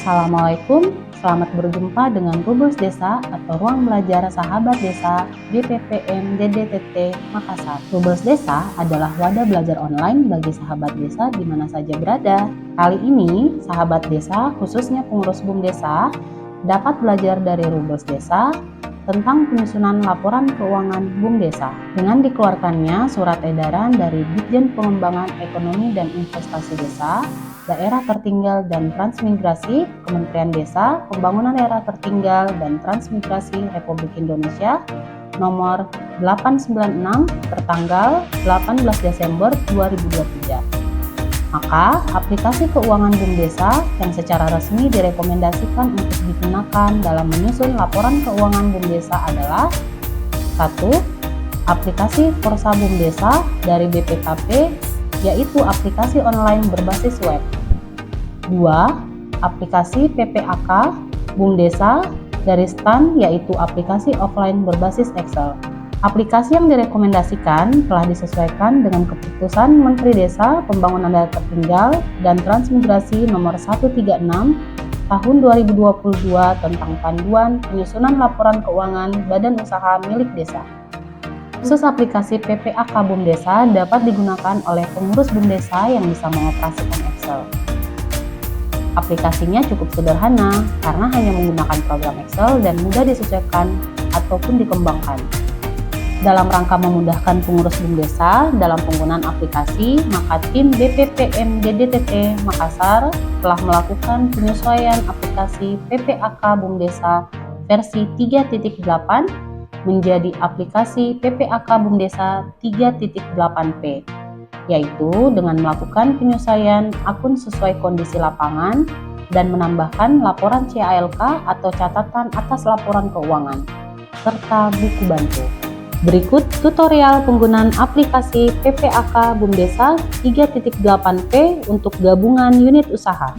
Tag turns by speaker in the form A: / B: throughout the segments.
A: Assalamualaikum, selamat berjumpa dengan Rubels Desa atau Ruang Belajar Sahabat Desa BPPM DDTT Makassar. Rubels Desa adalah wadah belajar online bagi sahabat desa di mana saja berada. Kali ini, sahabat desa, khususnya pengurus BUM Desa, dapat belajar dari Rubels Desa tentang penyusunan laporan keuangan BUM Desa. Dengan dikeluarkannya surat edaran dari Ditjen Pengembangan Ekonomi dan Investasi Desa, Daerah Tertinggal dan Transmigrasi, Kementerian Desa, Pembangunan Daerah Tertinggal dan Transmigrasi Republik Indonesia nomor 896 tertanggal 18 Desember 2023. Maka, aplikasi keuangan BUM Desa yang secara resmi direkomendasikan untuk digunakan dalam menyusun laporan keuangan BUM Desa adalah 1. Aplikasi Forsa BUM Desa dari BPKP, yaitu aplikasi online berbasis web. 2. Aplikasi PPAK BUM Desa dari STAN, yaitu aplikasi offline berbasis Excel. Aplikasi yang direkomendasikan telah disesuaikan dengan Keputusan Menteri Desa, Pembangunan Daerah Tertinggal dan Transmigrasi nomor 136 tahun 2022 tentang panduan penyusunan laporan keuangan badan usaha milik desa. Khusus aplikasi PPAK BUM Desa dapat digunakan oleh pengurus BUM Desa yang bisa mengoperasikan Excel. Aplikasinya cukup sederhana karena hanya menggunakan program Excel dan mudah disesuaikan ataupun dikembangkan. Dalam rangka memudahkan pengurus BUM Desa dalam penggunaan aplikasi, maka tim BPPM DDTT Makassar telah melakukan penyesuaian aplikasi PPAK BUM Desa versi 3.8 menjadi aplikasi PPAK BUM Desa 3.8P, yaitu dengan melakukan penyesuaian akun sesuai kondisi lapangan dan menambahkan laporan CALK atau catatan atas laporan keuangan, serta buku bantu. Berikut tutorial penggunaan aplikasi PPAK BUM Desa 3.8P untuk gabungan unit usaha.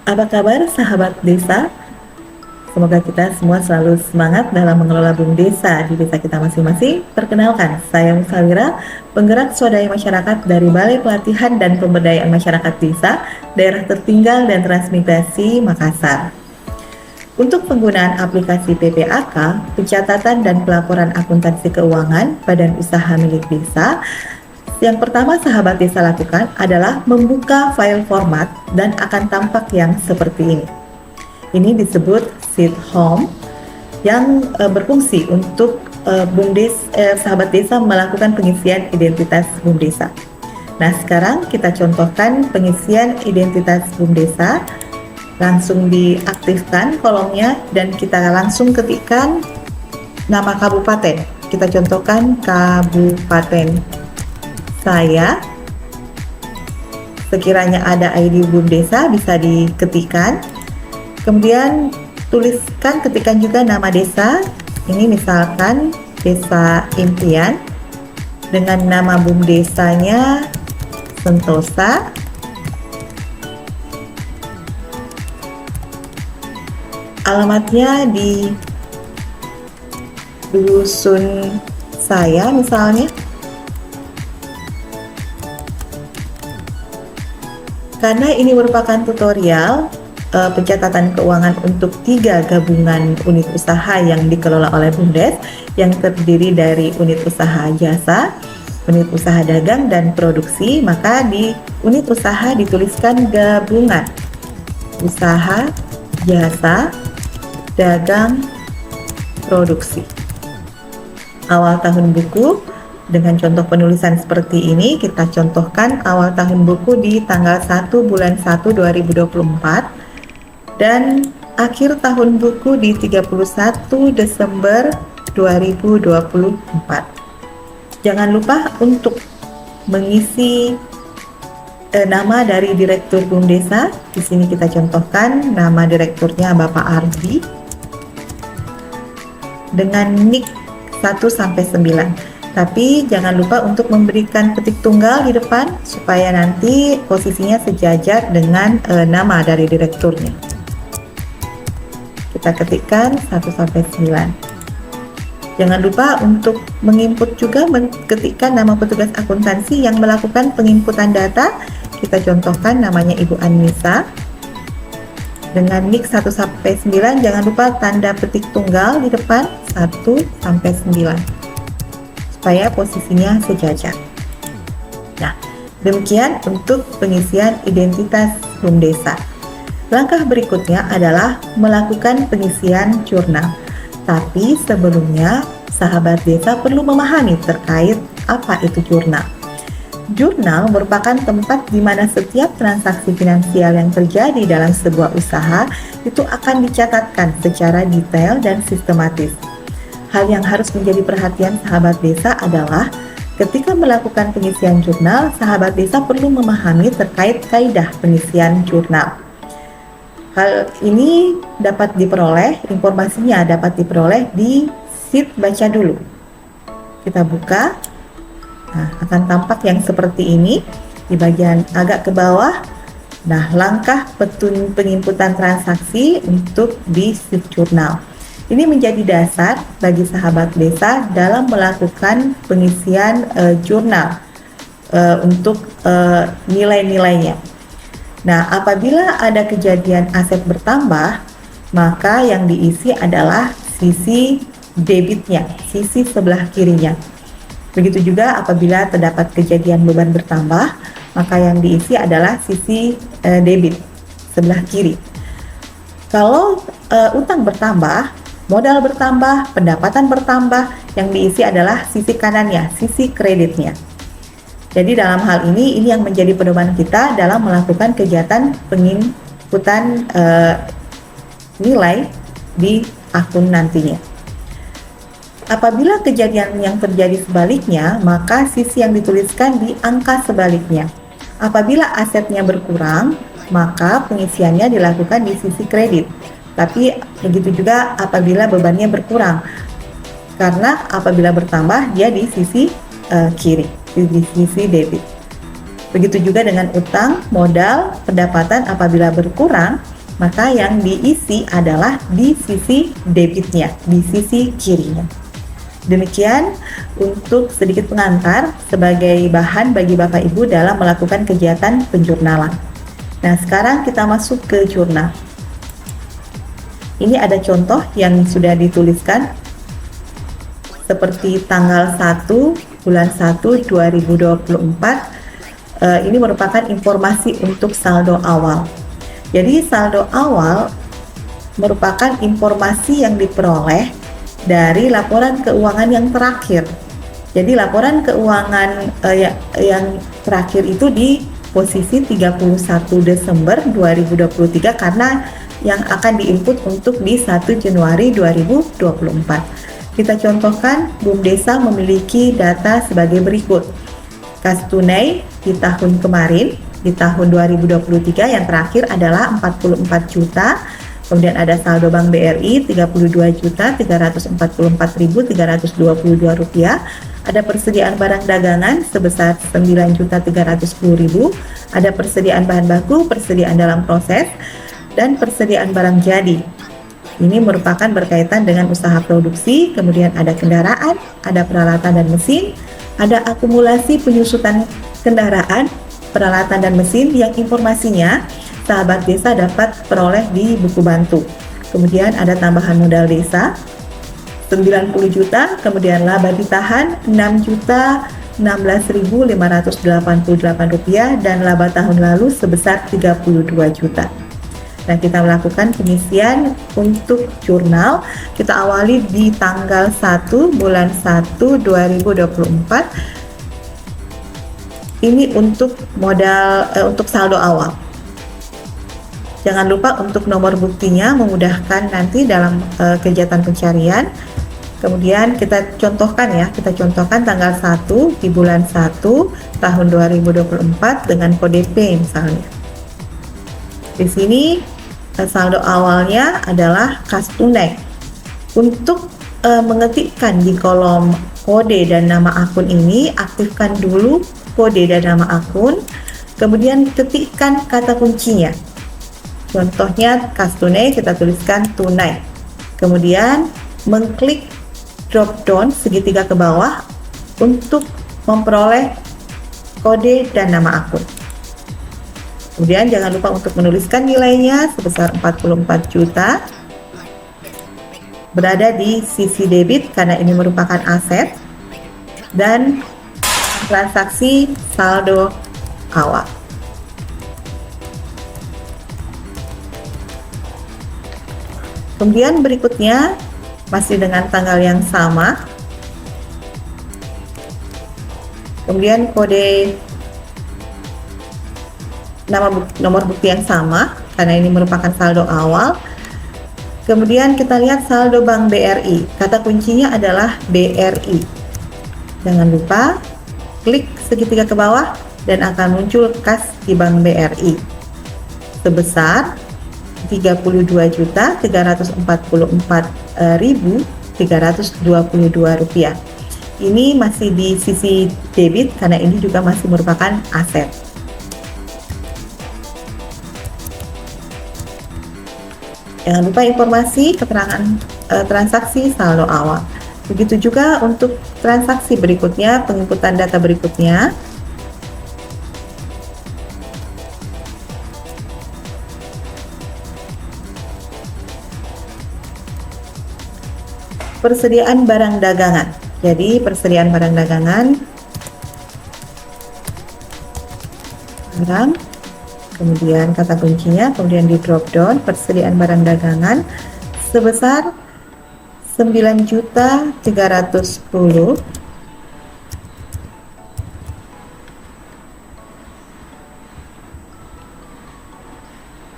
B: Apa kabar sahabat desa? Semoga kita semua selalu semangat dalam mengelola BUM Desa di desa kita masing-masing. Perkenalkan, saya Musawira, penggerak swadaya masyarakat dari Balai Pelatihan dan Pemberdayaan Masyarakat Desa, Daerah Tertinggal dan Transmigrasi Makassar. Untuk penggunaan aplikasi PPAK, pencatatan dan pelaporan akuntansi keuangan badan usaha milik desa, yang pertama sahabat desa lakukan adalah membuka file format dan akan tampak yang seperti ini. Ini disebut sheet home yang berfungsi untuk sahabat desa melakukan pengisian identitas BUM Desa. Nah, sekarang kita contohkan pengisian identitas BUM Desa. Langsung diaktifkan kolomnya dan kita langsung ketikkan nama kabupaten. Kita contohkan kabupaten saya. Sekiranya ada ID BUM Desa bisa diketikkan. Kemudian ketikkan juga nama desa. Ini misalkan Desa Impian dengan nama BUM Desanya Sentosa. Alamatnya di dusun saya misalnya. Karena ini merupakan tutorial pencatatan keuangan untuk 3 gabungan unit usaha yang dikelola oleh BUMDes yang terdiri dari unit usaha jasa, unit usaha dagang dan produksi, maka di unit usaha dituliskan gabungan usaha jasa dagang produksi. Awal tahun buku dengan contoh penulisan seperti ini, kita contohkan awal tahun buku di tanggal 1 bulan 1 2024 dan akhir tahun buku di 31 Desember 2024. Jangan lupa untuk mengisi nama dari Direktur BUM Desa. Di sini kita contohkan nama direkturnya Bapak Ardi dengan NIK 1-9. Tapi jangan lupa untuk memberikan ketik tunggal di depan supaya nanti posisinya sejajar dengan nama dari direkturnya. Kita ketikkan 1-9. Jangan lupa untuk menginput juga ketikkan nama petugas akuntansi yang melakukan penginputan data. Kita contohkan namanya Ibu Anissa. dengan NIK 1-9, jangan lupa tanda petik tunggal di depan 1-9 supaya posisinya sejajar. Nah, demikian untuk pengisian identitas BUMDesa. Langkah berikutnya adalah melakukan pengisian jurnal. Tapi sebelumnya, sahabat desa perlu memahami terkait apa itu jurnal. Jurnal merupakan tempat di mana setiap transaksi finansial yang terjadi dalam sebuah usaha itu akan dicatatkan secara detail dan sistematis. Hal yang harus menjadi perhatian sahabat desa adalah ketika melakukan pengisian jurnal, sahabat desa perlu memahami terkait kaidah pengisian jurnal. Hal ini dapat diperoleh, informasinya dapat diperoleh di sheet baca dulu. Kita buka, nah, akan tampak yang seperti ini di bagian agak ke bawah. Nah, langkah penginputan transaksi untuk di sheet jurnal. Ini menjadi dasar bagi sahabat desa dalam melakukan pengisian jurnal untuk nilai-nilainya. Nah, apabila ada kejadian aset bertambah, maka yang diisi adalah sisi debitnya, sisi sebelah kirinya. Begitu juga apabila terdapat kejadian beban bertambah, maka yang diisi adalah sisi debit, sebelah kiri. Kalau utang bertambah, modal bertambah, pendapatan bertambah, yang diisi adalah sisi kanannya, sisi kreditnya. Jadi dalam hal ini yang menjadi pedoman kita dalam melakukan kegiatan penginputan nilai di akun nantinya. Apabila kejadian yang terjadi sebaliknya, maka sisi yang dituliskan di angka sebaliknya. Apabila asetnya berkurang, maka pengisiannya dilakukan di sisi kredit. Tapi begitu juga apabila bebannya berkurang, karena apabila bertambah dia di sisi kiri, di sisi debit. Begitu juga dengan utang, modal, pendapatan apabila berkurang, maka yang diisi adalah di sisi debitnya, di sisi kirinya. Demikian untuk sedikit pengantar sebagai bahan bagi Bapak Ibu dalam melakukan kegiatan penjurnalan. Nah, sekarang kita masuk ke jurnal. Ini ada contoh yang sudah dituliskan seperti tanggal 1 bulan 1 2024. Ini merupakan informasi untuk saldo awal. Jadi saldo awal merupakan informasi yang diperoleh dari laporan keuangan yang terakhir. Jadi laporan keuangan yang terakhir itu di posisi 31 Desember 2023 karena yang akan diinput untuk di 1 Januari 2024. Kita contohkan, BUMDesa memiliki data sebagai berikut. Kas tunai di tahun kemarin, di tahun 2023 yang terakhir adalah 44 juta. Kemudian ada saldo Bank BRI 32.344.322 rupiah. Ada persediaan barang dagangan sebesar 9.310.000. Ada persediaan bahan baku, persediaan dalam proses, dan persediaan barang jadi. Ini merupakan berkaitan dengan usaha produksi, kemudian ada kendaraan, ada peralatan dan mesin, ada akumulasi penyusutan kendaraan, peralatan dan mesin yang informasinya sahabat desa dapat peroleh di buku bantu. Kemudian ada tambahan modal desa 90 juta, kemudian laba ditahan 6.016.588 rupiah dan laba tahun lalu sebesar 32 juta. Nah, kita melakukan pengisian untuk jurnal. Kita awali di tanggal 1 bulan 1 2024. Ini untuk modal untuk saldo awal. Jangan lupa untuk nomor buktinya memudahkan nanti dalam kegiatan pencarian. Kemudian kita contohkan tanggal 1 di bulan 1 tahun 2024 dengan kode P misalnya. Di sini saldo awalnya adalah kas tunai. Untuk mengetikkan di kolom kode dan nama akun ini, aktifkan dulu kode dan nama akun, kemudian ketikkan kata kuncinya. Contohnya kas tunai, kita tuliskan tunai. Kemudian mengklik drop down segitiga ke bawah untuk memperoleh kode dan nama akun. Kemudian jangan lupa untuk menuliskan nilainya sebesar 44 juta berada di sisi debit karena ini merupakan aset, dan transaksi saldo awal. Kemudian berikutnya masih dengan tanggal yang sama, kemudian kode nomor bukti yang sama karena ini merupakan saldo awal. Kemudian kita lihat saldo Bank BRI, kata kuncinya adalah BRI. Jangan lupa klik segitiga ke bawah dan akan muncul kas di Bank BRI sebesar Rp34.344.322. Ini masih di sisi debit karena ini juga masih merupakan aset. Jangan lupa informasi keterangan transaksi saldo awal. Begitu juga untuk transaksi berikutnya, penginputan data berikutnya. Persediaan barang dagangan. Jadi persediaan barang dagangan, barang, kemudian kata kuncinya, kemudian di drop down persediaan barang dagangan sebesar 9.310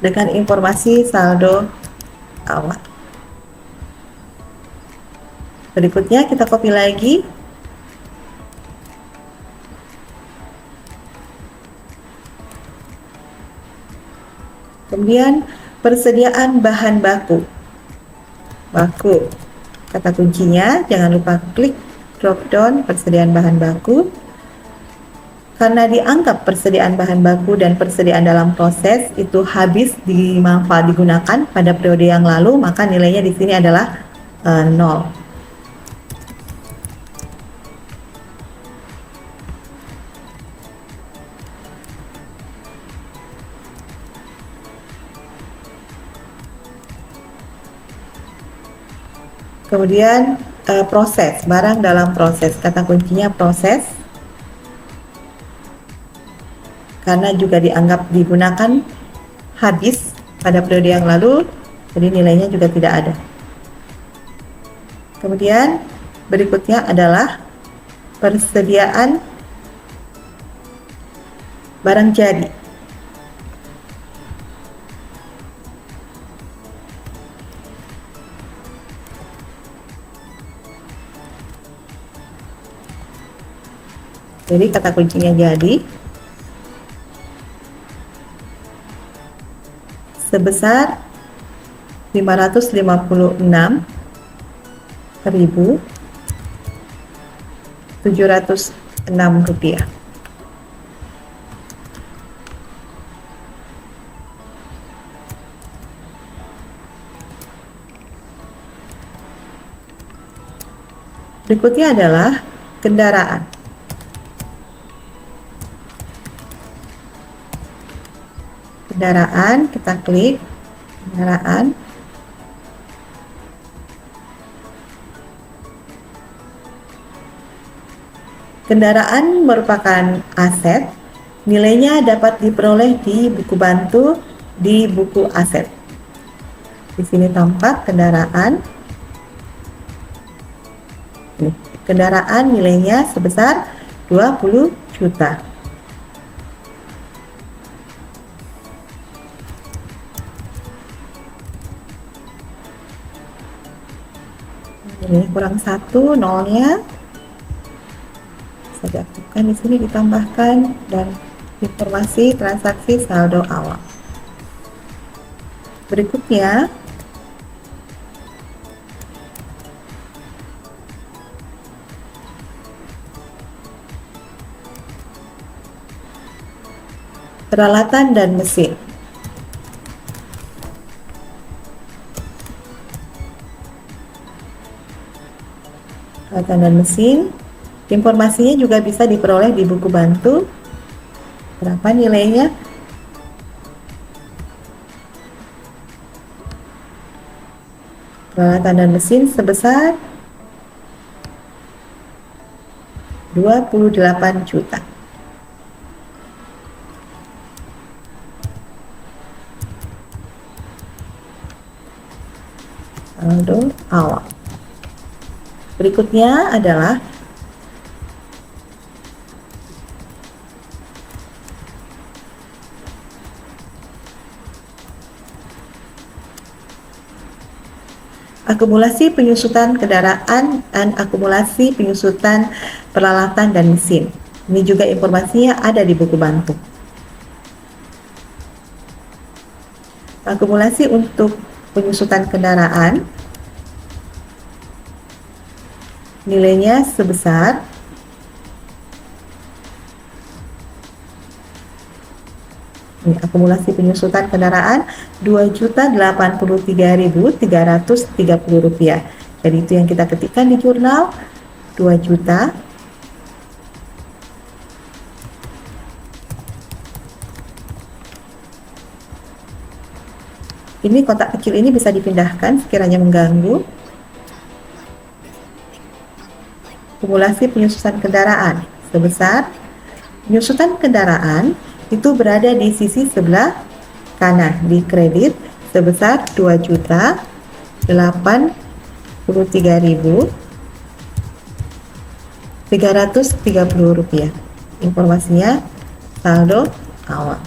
B: dengan informasi saldo awal. Berikutnya kita copy lagi. Kemudian persediaan bahan baku. Kata kuncinya, jangan lupa klik drop down persediaan bahan baku. Karena dianggap persediaan bahan baku dan persediaan dalam proses itu habis digunakan pada periode yang lalu, maka nilainya di sini adalah 0. Kemudian proses, barang dalam proses, kata kuncinya proses, karena juga dianggap digunakan habis pada periode yang lalu, jadi nilainya juga tidak ada. Kemudian berikutnya adalah persediaan barang jadi. Jadi kata kuncinya jadi sebesar Rp556.706. Berikutnya adalah kendaraan. Kendaraan, kita klik kendaraan. Kendaraan merupakan aset, nilainya dapat diperoleh di buku bantu di buku aset. Di sini tampak kendaraan. Kendaraan nilainya sebesar 20 juta. Ini kurang 1 nolnya. Bisa diaktifkan, di sini ditambahkan, dan informasi transaksi saldo awal. Berikutnya peralatan dan mesin. Peralatan dan mesin, informasinya juga bisa diperoleh di buku bantu. Berapa nilainya? peralatan dan mesin sebesar 28 juta. Saldo awal. Berikutnya adalah akumulasi penyusutan kendaraan dan akumulasi penyusutan peralatan dan mesin. Ini juga informasinya ada di buku bantu. Akumulasi untuk penyusutan kendaraan nilainya sebesar akumulasi penyusutan kendaraan Rp2.083.330. Jadi itu yang kita ketikkan di jurnal, 2 juta. Ini kotak kecil ini bisa dipindahkan sekiranya mengganggu. Akumulasi penyusutan kendaraan sebesar, penyusutan kendaraan itu berada di sisi sebelah kanan di kredit sebesar Rp2.083.330. Informasinya saldo awal.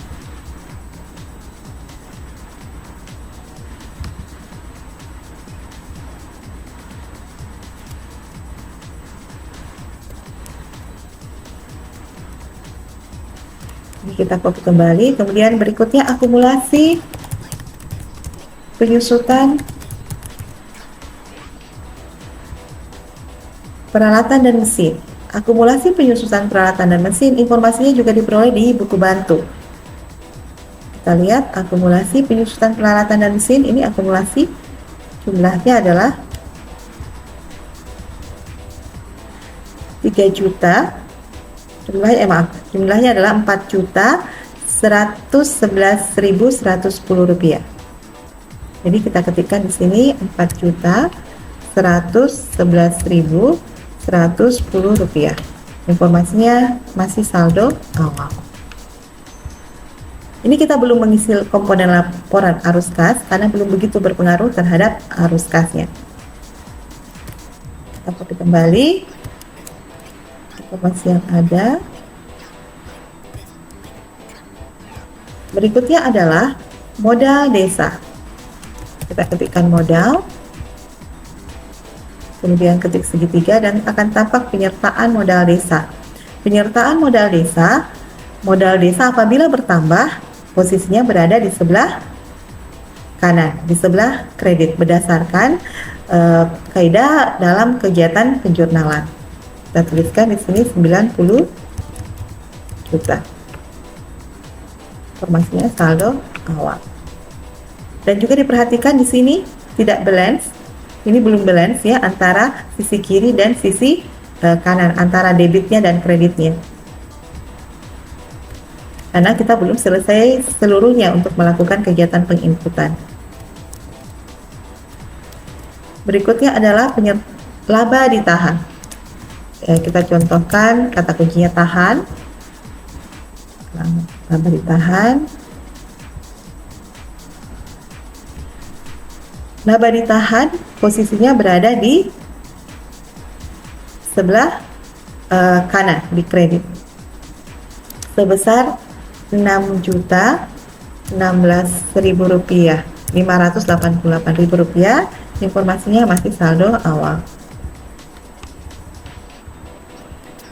B: Kita copy kembali. Kemudian berikutnya akumulasi penyusutan peralatan dan mesin. Akumulasi penyusutan peralatan dan mesin, informasinya juga diperoleh di buku bantu. Kita lihat akumulasi penyusutan peralatan dan mesin. Ini akumulasi jumlahnya adalah 3 juta. Jumlahnya adalah Rp4.111.110. Jadi kita ketikkan di sini Rp4.111.110. Informasinya masih saldo awal. Ini kita belum mengisi komponen laporan arus kas karena belum begitu berpengaruh terhadap arus kasnya. Kita copy kembali informasi yang ada. Berikutnya adalah modal desa. Kita ketikkan modal, kemudian ketik segitiga dan akan tampak penyertaan modal desa. Penyertaan modal desa apabila bertambah posisinya berada di sebelah kanan, di sebelah kredit berdasarkan kaidah dalam kegiatan penjurnalan. Kita tuliskan di sini 90 juta. Informasinya saldo awal. Dan juga diperhatikan di sini tidak balance. Ini belum balance ya antara sisi kiri dan sisi kanan, antara debitnya dan kreditnya. Karena kita belum selesai seluruhnya untuk melakukan kegiatan penginputan. Berikutnya adalah laba ditahan. Kita contohkan kata kuncinya tahan. Laba ditahan. Laba ditahan posisinya berada di sebelah kanan di kredit sebesar Rp6.016.000, Rp588.000. Informasinya masih saldo awal.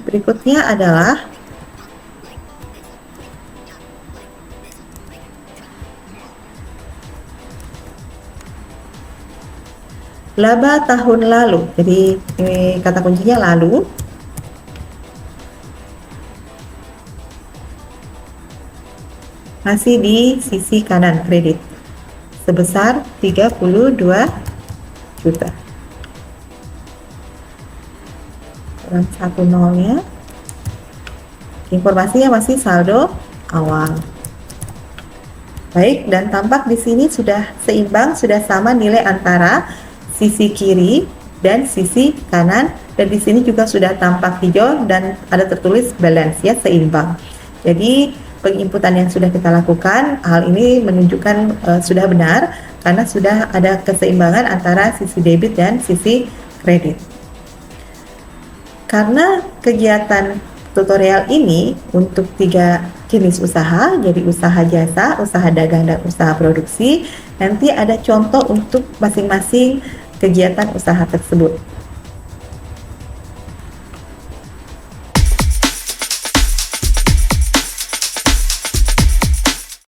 B: Berikutnya adalah laba tahun lalu. Jadi ini kata kuncinya lalu. Masih di sisi kanan kredit sebesar 32 juta. Kurang 1 nolnya. Informasinya masih saldo awal. Baik, dan tampak di sini sudah seimbang, sudah sama nilai antara sisi kiri dan sisi kanan, dan di sini juga sudah tampak hijau dan ada tertulis balance, ya, seimbang. Jadi penginputan yang sudah kita lakukan, hal ini menunjukkan sudah benar karena sudah ada keseimbangan antara sisi debit dan sisi kredit. Karena kegiatan tutorial ini untuk 3 jenis usaha, jadi usaha jasa, usaha dagang, dan usaha produksi, nanti ada contoh untuk masing-masing kegiatan usaha tersebut.